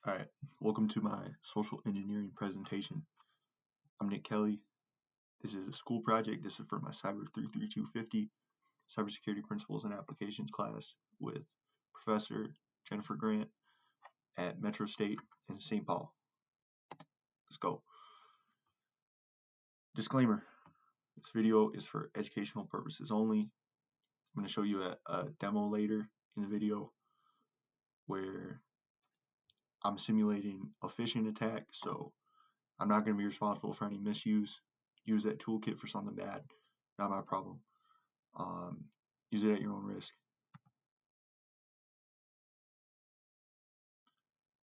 Alright, welcome to my social engineering presentation. I'm Nick Kelly. This is a school project. This is for my Cyber 33250 Cybersecurity Principles and Applications class with Professor Jennifer Grant at Metro State in St. Paul. Let's go. Disclaimer, this video is for educational purposes only. I'm going to show you a demo later in the video where I'm simulating a phishing attack, so I'm not going to be responsible for any misuse. Use that toolkit for something bad, not my problem. Use it at your own risk.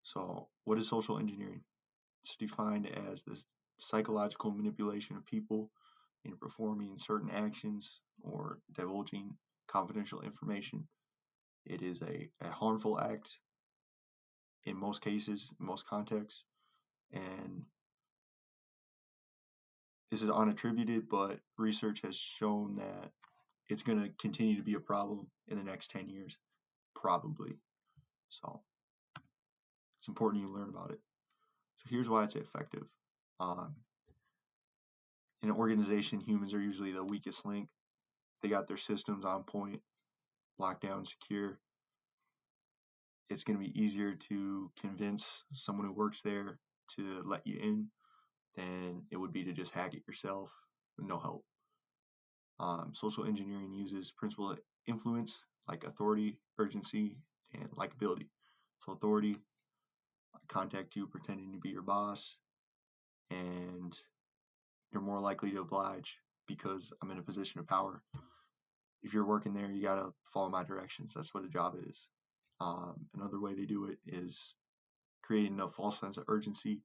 So what is social engineering? It's defined as the psychological manipulation of people in performing certain actions or divulging confidential information. It is a harmful act in most cases, in most contexts, and this is unattributed, but research has shown that it's going to continue to be a problem in the next 10 years, probably. So it's important you learn about it. So here's why it's effective. In an organization, humans are usually the weakest link. They got their systems on point, locked down, secure. It's going to be easier to convince someone who works there to let you in than it would be to just hack it yourself with no help. Social engineering uses principles of influence like authority, urgency, and likability. So authority, I contact you pretending to be your boss, and you're more likely to oblige because I'm in a position of power. If you're working there, you gotta follow my directions. That's what a job is. Another way they do it is creating a false sense of urgency.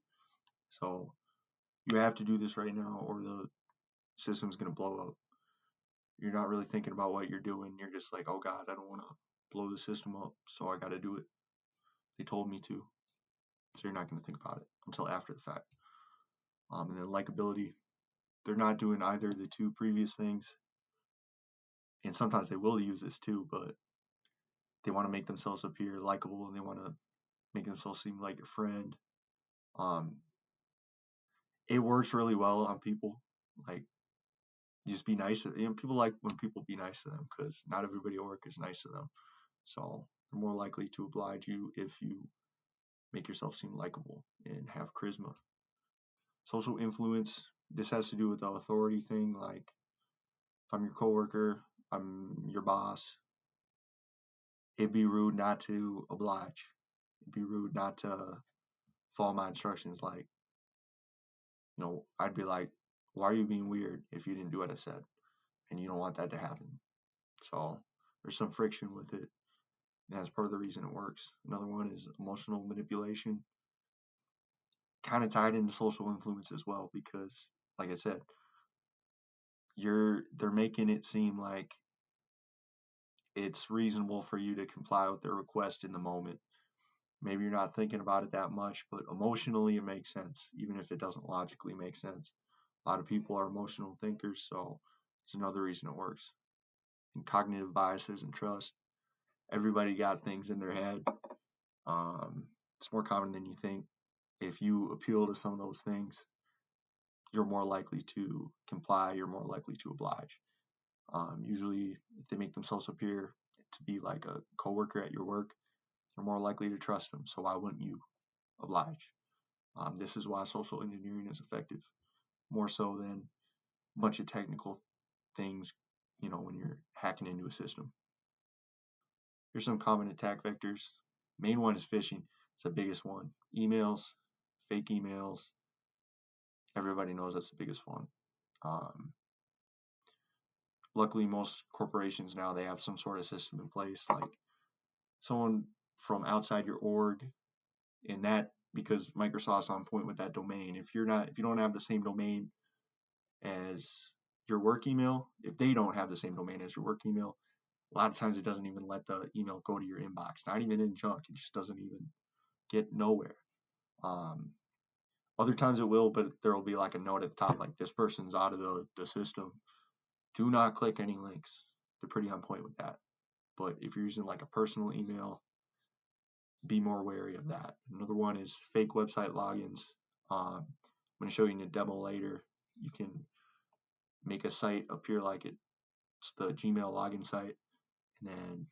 So you have to do this right now or the system's gonna blow up. You're not really thinking about what you're doing. You're just like, oh God, I don't wanna blow the system up, so I gotta do it. They told me to. So you're not gonna think about it until after the fact. And then likability, they're not doing either of the two previous things. And sometimes they will use this too, but they want to make themselves appear likable and they want to make themselves seem like your friend. It works really well on people. Like, you just be nice to them. People like when people be nice to them because not everybody at work is nice to them. So they're more likely to oblige you if you make yourself seem likable and have charisma. Social influence, this has to do with the authority thing. Like, if I'm your coworker, I'm your boss, it'd be rude not to oblige. It'd be rude not to follow my instructions. Like, I'd be like, why are you being weird if you didn't do what I said? And you don't want that to happen. So there's some friction with it. And that's part of the reason it works. Another one is emotional manipulation. Kind of tied into social influence as well, because like I said, they're making it seem like it's reasonable for you to comply with their request in the moment. Maybe you're not thinking about it that much, but emotionally it makes sense, even if it doesn't logically make sense. A lot of people are emotional thinkers, so it's another reason it works. And cognitive biases and trust. Everybody got things in their head. It's more common than you think. If you appeal to some of those things, you're more likely to comply, you're more likely to oblige. Usually, if they make themselves appear to be like a coworker at your work, you're more likely to trust them. So why wouldn't you oblige? This is why social engineering is effective, more so than a bunch of technical things, when you're hacking into a system. Here's some common attack vectors. Main one is phishing. It's the biggest one. Emails, fake emails. Everybody knows that's the biggest one. Luckily, most corporations now, they have some sort of system in place, like someone from outside your org, and that, because Microsoft's on point with that domain. If you don't have the same domain as your work email, if they don't have the same domain as your work email, a lot of times it doesn't even let the email go to your inbox, not even in junk. It just doesn't even get nowhere. Other times it will, but there will be like a note at the top, like, this person's out of the system. Do not click any links. They're pretty on point with that. But if you're using like a personal email, be more wary of that. Another one is fake website logins. I'm going to show you in a demo later. You can make a site appear like it's the Gmail login site, and then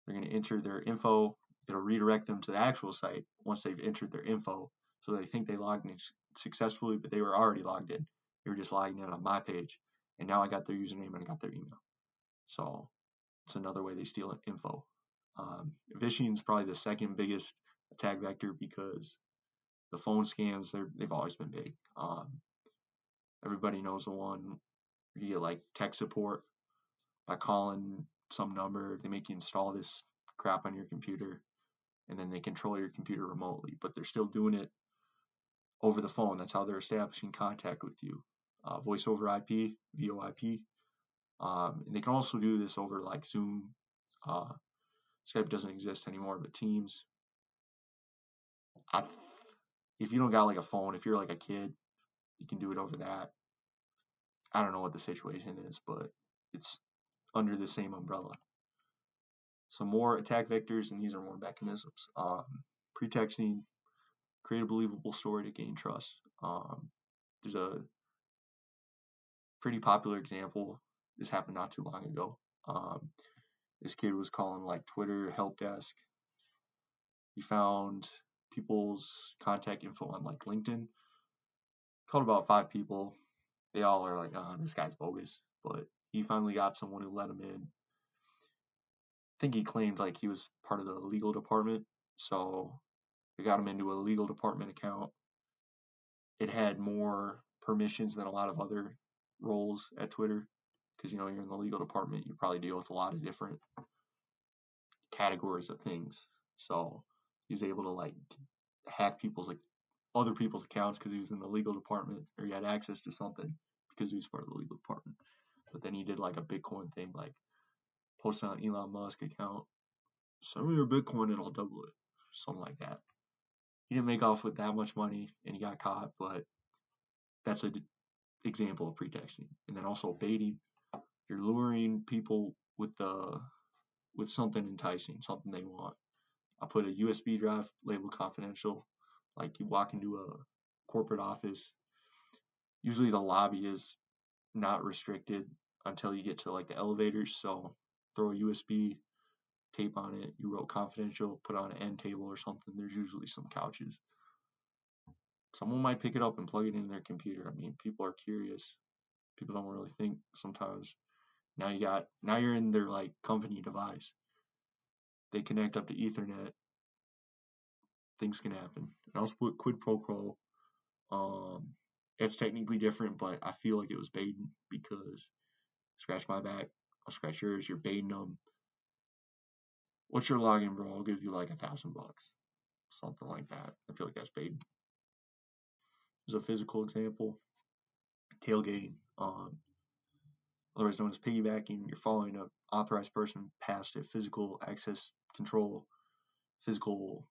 they're going to enter their info. It'll redirect them to the actual site once they've entered their info. So they think they logged in successfully, but they were already logged in. They were just logging in on my page, and now I got their username and I got their email. So it's another way they steal info. Phishing is probably the second biggest attack vector because the phone scams, they've always been big. Everybody knows the one where you get like tech support by calling some number. They make you install this crap on your computer, and then they control your computer remotely, but they're still doing it over the phone. That's how they're establishing contact with you. Voice over IP, VoIP. And they can also do this over like Zoom. Skype doesn't exist anymore, but Teams. If you don't got like a phone, if you're like a kid, you can do it over that. I don't know what the situation is, but it's under the same umbrella. Some more attack vectors, and these are more mechanisms. Pretexting, create a believable story to gain trust. There's a pretty popular example. This happened not too long ago. This kid was calling like Twitter help desk. He found people's contact info on like LinkedIn. Called about 5 people. They all are like, this guy's bogus. But he finally got someone who let him in. I think he claimed like he was part of the legal department. So they got him into a legal department account. It had more permissions than a lot of other roles at Twitter. Because, you're in the legal department, you probably deal with a lot of different categories of things. So he's able to like hack other people's accounts because he was in the legal department, or he had access to something because he was part of the legal department. But then he did like a Bitcoin thing, like posted on Elon Musk account, send me your Bitcoin and I'll double it, something like that. He didn't make off with that much money and he got caught, but that's an example of pretexting. And then also baiting. You're luring people with something enticing, something they want. I put a USB drive labeled confidential. Like you walk into a corporate office. Usually the lobby is not restricted until you get to like the elevators. So throw a USB tape on it. You wrote confidential, put it on an end table or something. There's usually some couches. Someone might pick it up and plug it into their computer. I mean, people are curious. People don't really think sometimes. Now you're in their like company device. They connect up to Ethernet. Things can happen. And also put quid pro quo. It's technically different, but I feel like it was baiting because scratch my back, I'll scratch yours. You're baiting them. What's your login, bro? I'll give you like $1,000, something like that. I feel like that's baiting. There's a physical example. Tailgating, otherwise known as piggybacking. You're following an authorized person past a physical access control, physical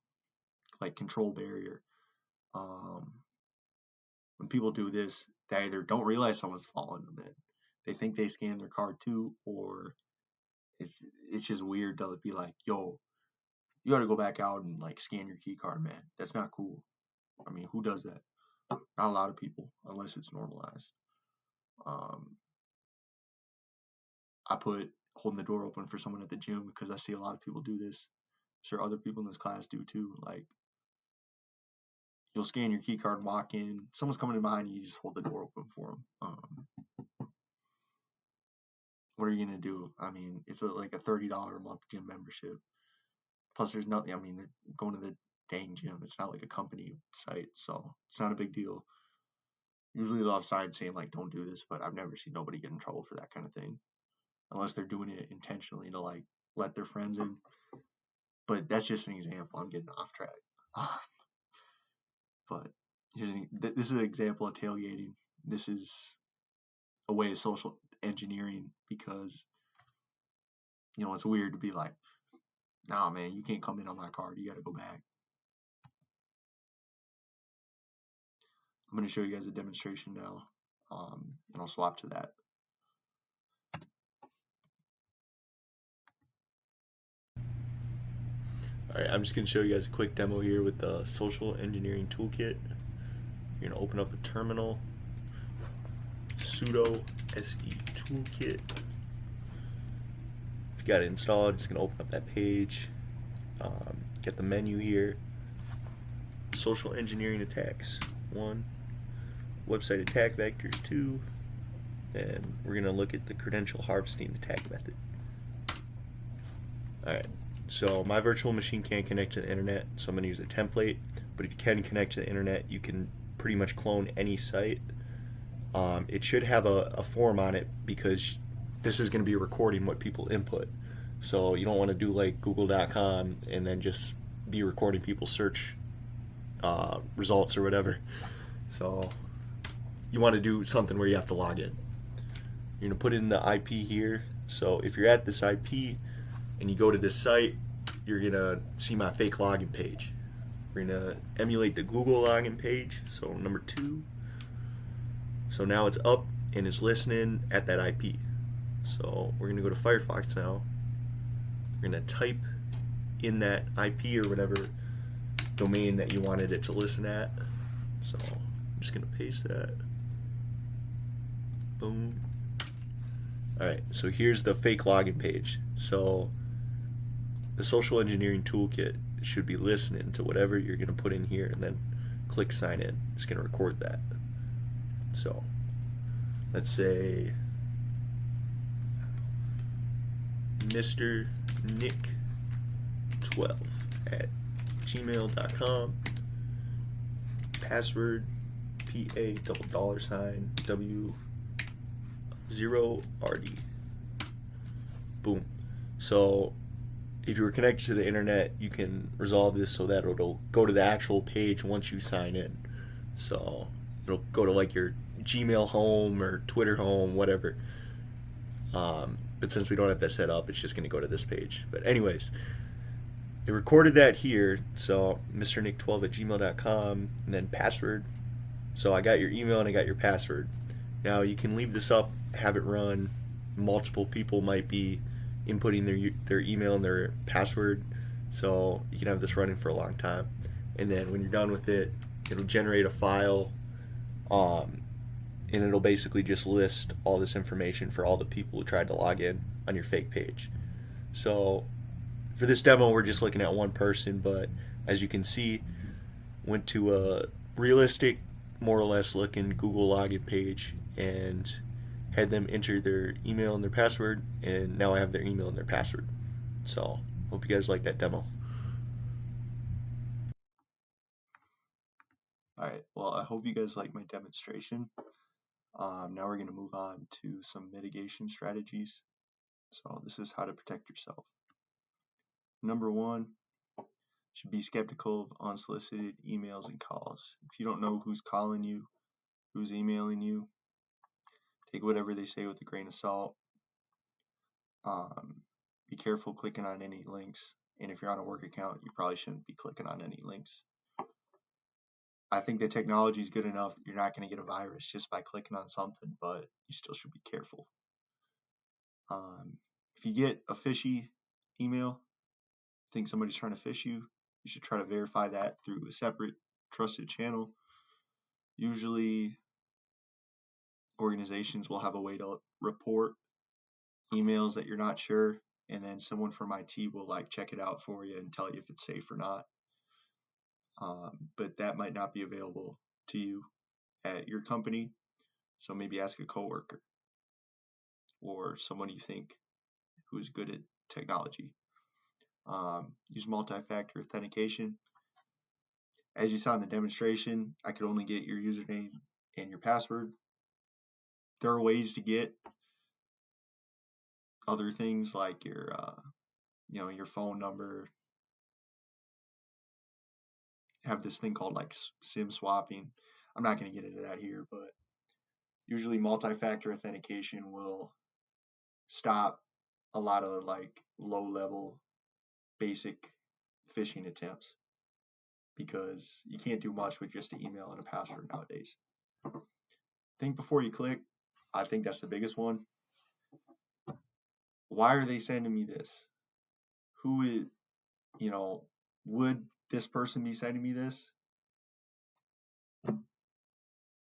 like control barrier. When people do this, they either don't realize someone's following them in. They think they scan their card too, or it's just weird to be like, yo, you got to go back out and like scan your key card, man. That's not cool. I mean, who does that? Not a lot of people, unless it's normalized. I put holding the door open for someone at the gym because I see a lot of people do this. I'm sure other people in this class do too. Like, you'll scan your key card and walk in. Someone's coming in behind you, you just hold the door open for them. What are you gonna do? I mean, it's like a $30 a month gym membership. Plus, there's nothing. I mean, they're going to the dang gym. It's not like a company site, so it's not a big deal. Usually they'll have signs saying like, "Don't do this," but I've never seen nobody get in trouble for that kind of thing, unless they're doing it intentionally to like let their friends in. But that's just an example. I'm getting off track. But this is an example of tailgating. This is a way of social engineering because it's weird to be like, nah, man, you can't come in on my card. You got to go back. I'm going to show you guys a demonstration now, and I'll swap to that. All right, I'm just going to show you guys a quick demo here with the Social Engineering Toolkit. You're going to open up a terminal, sudo se toolkit. If you got it installed, it's going to open up that page. Get the menu here. Social engineering attacks 1, website attack vectors 2, and we're going to look at the credential harvesting attack method. Alright, so my virtual machine can't connect to the internet, so I'm going to use a template, but if you can connect to the internet, you can pretty much clone any site. It should have a form on it because this is going to be recording what people input. So you don't want to do like google.com and then just be recording people's search results or whatever. So you want to do something where you have to log in. You're going to put in the IP here. So if you're at this IP and you go to this site, you're going to see my fake login page. We're going to emulate the Google login page. So number 2. So now it's up and it's listening at that IP. So we're going to go to Firefox now. We're going to type in that IP or whatever domain that you wanted it to listen at. So I'm just going to paste that. Boom. Alright, so here's the fake login page. So the Social Engineering Toolkit should be listening to whatever you're going to put in here and then click sign in. It's going to record that. So let's say Mr. Nick 12 at gmail.com, password PA$W0RD. Boom. So if you were connected to the internet, you can resolve this so that it'll go to the actual page once you sign in. So it'll go to like your Gmail home or Twitter home, whatever. But since we don't have that set up, it's just going to go to this page. But anyways, it recorded that here. So mrnick12 at gmail.com and then password. So I got your email and I got your password. Now you can leave this up, have it run. Multiple people might be inputting their email and their password. So you can have this running for a long time. And then when you're done with it, it'll generate a file. And it'll basically just list all this information for all the people who tried to log in on your fake page. So for this demo, we're just looking at one person, but as you can see, went to a realistic, more or less looking Google login page and had them enter their email and their password, and now I have their email and their password. So hope you guys like that demo. Alright, well, I hope you guys like my demonstration. Now we're going to move on to some mitigation strategies. So this is how to protect yourself. Number 1, should be skeptical of unsolicited emails and calls. If you don't know who's calling you, who's emailing you, take whatever they say with a grain of salt. Be careful clicking on any links, and if you're on a work account, you probably shouldn't be clicking on any links. I think the technology is good enough. You're not going to get a virus just by clicking on something, but you still should be careful. If you get a fishy email, think somebody's trying to fish you, you should try to verify that through a separate trusted channel. Usually organizations will have a way to report emails that you're not sure, and then someone from IT will like check it out for you and tell you if it's safe or not. But that might not be available to you at your company, so maybe ask a coworker or someone you think who is good at technology. Use multi-factor authentication. As you saw in the demonstration, I could only get your username and your password. There are ways to get other things like your phone number. Have this thing called like SIM swapping. I'm not going to get into that here, but usually multi-factor authentication will stop a lot of like low-level basic phishing attempts because you can't do much with just an email and a password nowadays. Think before you click. I think that's the biggest one. Why are they sending me this? Who is, would this person be sending me this?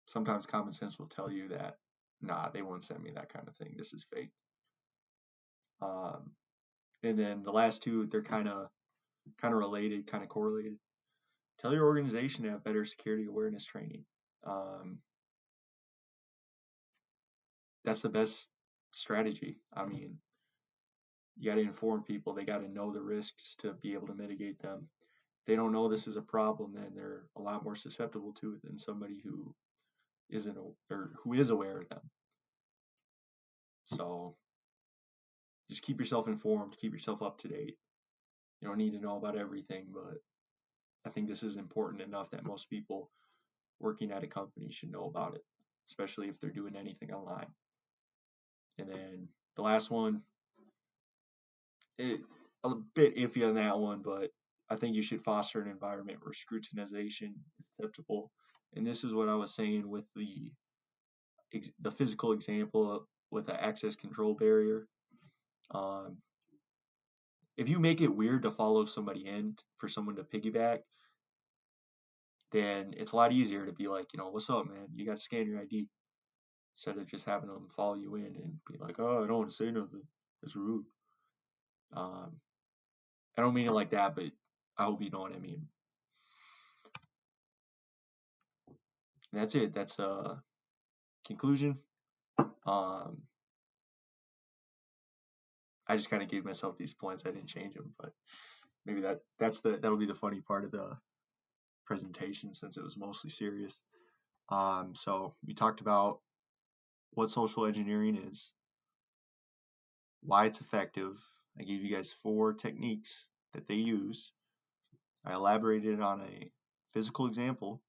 Sometimes common sense will tell you that, nah, they won't send me that kind of thing. This is fake. And then the last two, they're kind of related, kind of correlated. Tell your organization to have better security awareness training. That's the best strategy. I mean, you got to inform people. They got to know the risks to be able to mitigate them. If they don't know this is a problem, then they're a lot more susceptible to it than somebody who isn't or who is aware of them. So just keep yourself informed, keep yourself up to date. You don't need to know about everything, but I think this is important enough that most people working at a company should know about it, especially if they're doing anything online. And then the last one, a bit iffy on that one, but I think you should foster an environment where scrutinization is acceptable. And this is what I was saying with the physical example with the access control barrier. If you make it weird to follow somebody in for someone to piggyback, then it's a lot easier to be like, what's up, man? You got to scan your ID, instead of just having them follow you in and be like, oh, I don't want to say nothing. It's rude. I don't mean it like that, but I hope you know what I mean. And that's it. That's a conclusion. I just kind of gave myself these points. I didn't change them, but maybe that'll be the funny part of the presentation, since it was mostly serious. So we talked about what social engineering is, why it's effective. I gave you guys 4 techniques that they use. I elaborated on a physical example,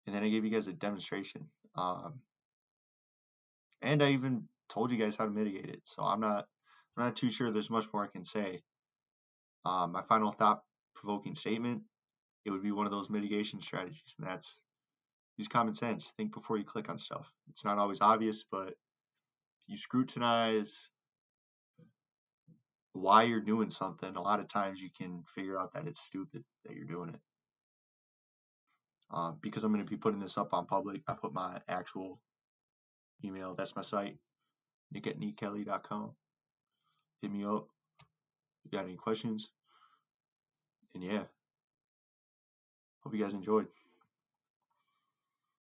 and then I gave you guys a demonstration. And I even told you guys how to mitigate it. So I'm not too sure there's much more I can say. My final thought-provoking statement, it would be one of those mitigation strategies, and that's use common sense. Think before you click on stuff. It's not always obvious, but if you scrutinize why you're doing something, a lot of times you can figure out that it's stupid that you're doing it. Because I'm going to be putting this up on public, I put my actual email. That's my site, nick@nickkelly.com. Hit me up if you got any questions. And yeah, hope you guys enjoyed.